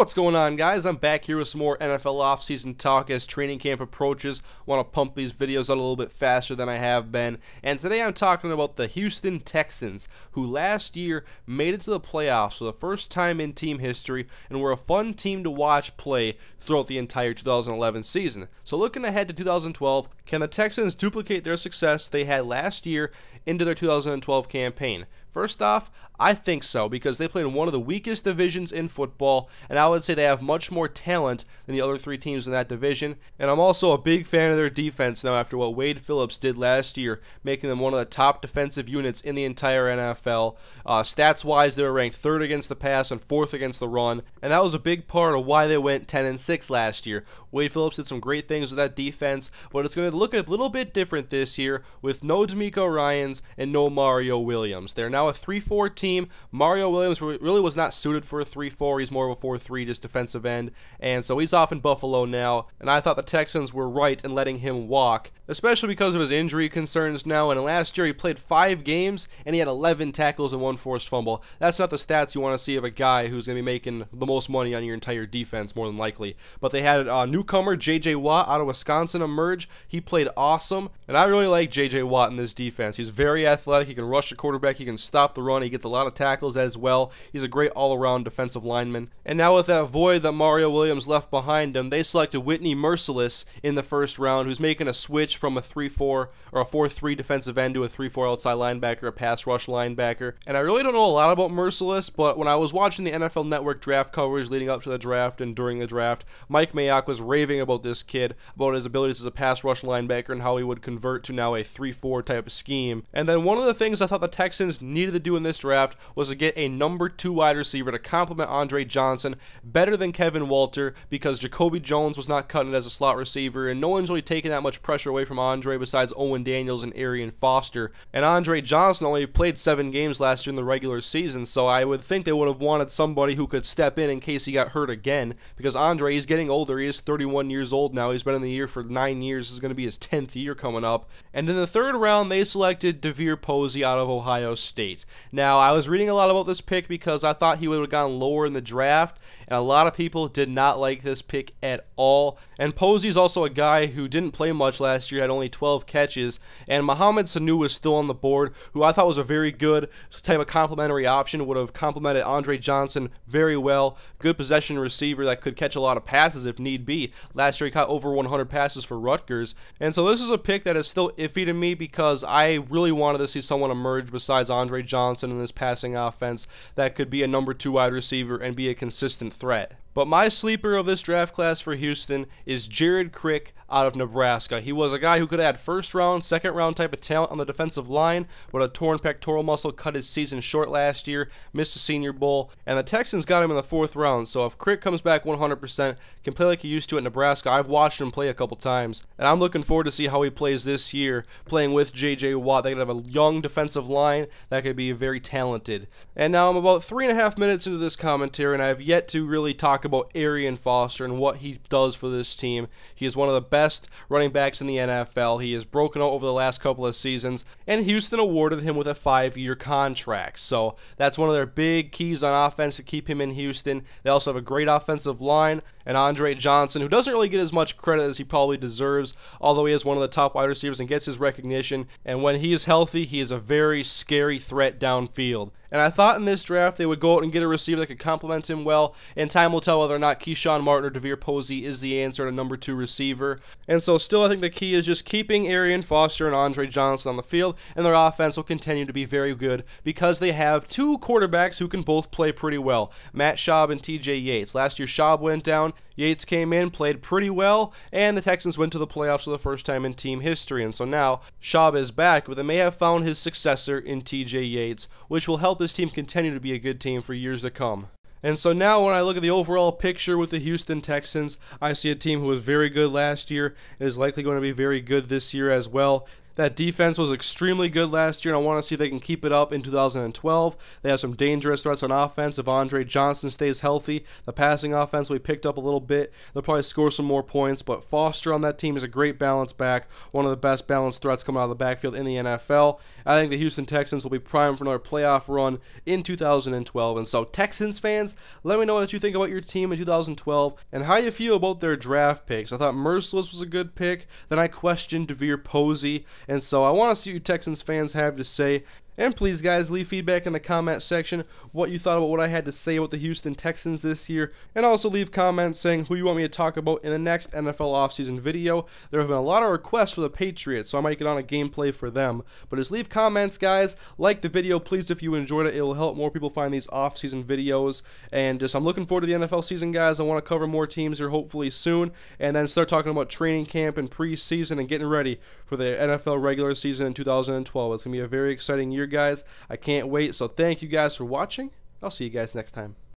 What's going on, guys? I'm back here with some more NFL offseason talk as training camp approaches. Want to pump these videos out a little bit faster than I have been. And today I'm talking about the Houston Texans, who last year made it to the playoffs for the first time in team history and were a fun team to watch play throughout the entire 2011 season. So looking ahead to 2012, can the Texans duplicate their success they had last year into their 2012 campaign? First off, I think so, because they played in one of the weakest divisions in football, and I would say they have much more talent than the other three teams in that division. And I'm also a big fan of their defense now after what Wade Phillips did last year, making them one of the top defensive units in the entire NFL. Stats-wise, they were ranked third against the pass and fourth against the run, and that was a big part of why they went 10-6 last year. Wade Phillips did some great things with that defense, but it's going to look a little bit different this year with no Demeco Ryans and no Mario Williams. They're now a 3-4 team. Mario Williams really was not suited for a 3-4. He's more of a 4-3, just defensive end, and so he's off in Buffalo now, and I thought the Texans were right in letting him walk, especially because of his injury concerns now. And last year he played 5 games and he had 11 tackles and 1 forced fumble. That's not the stats you want to see of a guy who's going to be making the most money on your entire defense, more than likely. But they had a newcomer, J.J. Watt, out of Wisconsin emerge. He played awesome, and I really like J.J. Watt in this defense. He's very athletic. He can rush the quarterback. He can stop the run. He gets a lot of tackles as well. He's a great all-around defensive lineman. And now with that void that Mario Williams left behind him, they selected Whitney Merciless in the first round, who's making a switch from a 3-4 or a 4-3 defensive end to a 3-4 outside linebacker, a pass rush linebacker. And I really don't know a lot about Merciless, but when I was watching the NFL Network draft coverage leading up to the draft and during the draft, Mike Mayock was raving about this kid, about his abilities as a pass rush linebacker and how he would convert to now a 3-4 type of scheme. And then one of the things I thought the Texans needed to do in this draft was to get a number 2 wide receiver to complement Andre Johnson better than Kevin Walter, because Jacoby Jones was not cutting it as a slot receiver, and no one's really taking that much pressure away from Andre besides Owen Daniels and Arian Foster. And Andre Johnson only played 7 games last year in the regular season, so I would think they would have wanted somebody who could step in case he got hurt again, because Andre, he's getting older. He is 31 years old now. He's been in the year for 9 years. This is going to be his 10th year coming up. And in the 3rd round, they selected DeVere Posey out of Ohio State. Now, I was reading a lot about this pick because I thought he would have gone lower in the draft, and a lot of people did not like this pick at all. And Posey's also a guy who didn't play much last year, had only 12 catches, and Mohamed Sanu was still on the board, who I thought was a very good type of complementary option, would have complemented Andre Johnson very well. Good possession receiver that could catch a lot of passes if need be. Last year he caught over 100 passes for Rutgers, and so this is a pick that is still iffy to me because I really wanted to see someone emerge besides Andre Johnson in this passing offense that could be a number 2 wide receiver and be a consistent threat. But my sleeper of this draft class for Houston is Jared Crick out of Nebraska. He was a guy who could have had 1st round, 2nd round type of talent on the defensive line, but a torn pectoral muscle cut his season short last year, missed the Senior Bowl, and the Texans got him in the 4th round. So if Crick comes back 100%, can play like he used to at Nebraska, I've watched him play a couple times, and I'm looking forward to see how he plays this year, playing with J.J. Watt. They could have a young defensive line that could be very talented. And now I'm about 3.5 minutes into this commentary, and I have yet to really talk about Arian Foster and what he does for this team. He is one of the best running backs in the NFL. He has broken out over the last couple of seasons, and Houston awarded him with a 5-year contract. So that's one of their big keys on offense to keep him in Houston. They also have a great offensive line, and Andre Johnson, who doesn't really get as much credit as he probably deserves, although he is one of the top wide receivers and gets his recognition. And when he is healthy, he is a very scary threat downfield. And I thought in this draft they would go out and get a receiver that could complement him well, and time will tell whether or not Keyshawn Martin or DeVere Posey is the answer to number 2 receiver. And so still I think the key is just keeping Arian Foster and Andre Johnson on the field, and their offense will continue to be very good because they have 2 quarterbacks who can both play pretty well, Matt Schaub and TJ Yates. Last year Schaub went down, Yates came in, played pretty well, and the Texans went to the playoffs for the first time in team history. And so now Schaub is back, but they may have found his successor in TJ Yates, which will help this team continue to be a good team for years to come. And so now when I look at the overall picture with the Houston Texans, I see a team who was very good last year and is likely going to be very good this year as well. That defense was extremely good last year, and I want to see if they can keep it up in 2012. They have some dangerous threats on offense. If Andre Johnson stays healthy, the passing offense will be picked up a little bit. They'll probably score some more points, but Foster on that team is a great balance back, one of the best balanced threats coming out of the backfield in the NFL. I think the Houston Texans will be primed for another playoff run in 2012. And so, Texans fans, let me know what you think about your team in 2012 and how you feel about their draft picks. I thought Merciless was a good pick. Then I questioned DeVere Posey. And so I want to see what you Texans fans have to say. And please, guys, leave feedback in the comment section what you thought about what I had to say about the Houston Texans this year. And also leave comments saying who you want me to talk about in the next NFL offseason video. There have been a lot of requests for the Patriots, so I might get on a gameplay for them. But just leave comments, guys. Like the video, please, if you enjoyed it. It will help more people find these offseason videos. And just I'm looking forward to the NFL season, guys. I want to cover more teams here hopefully soon. And then start talking about training camp and preseason and getting ready for the NFL regular season in 2012. It's going to be a very exciting year, guys. I can't wait. So thank you guys for watching. I'll see you guys next time.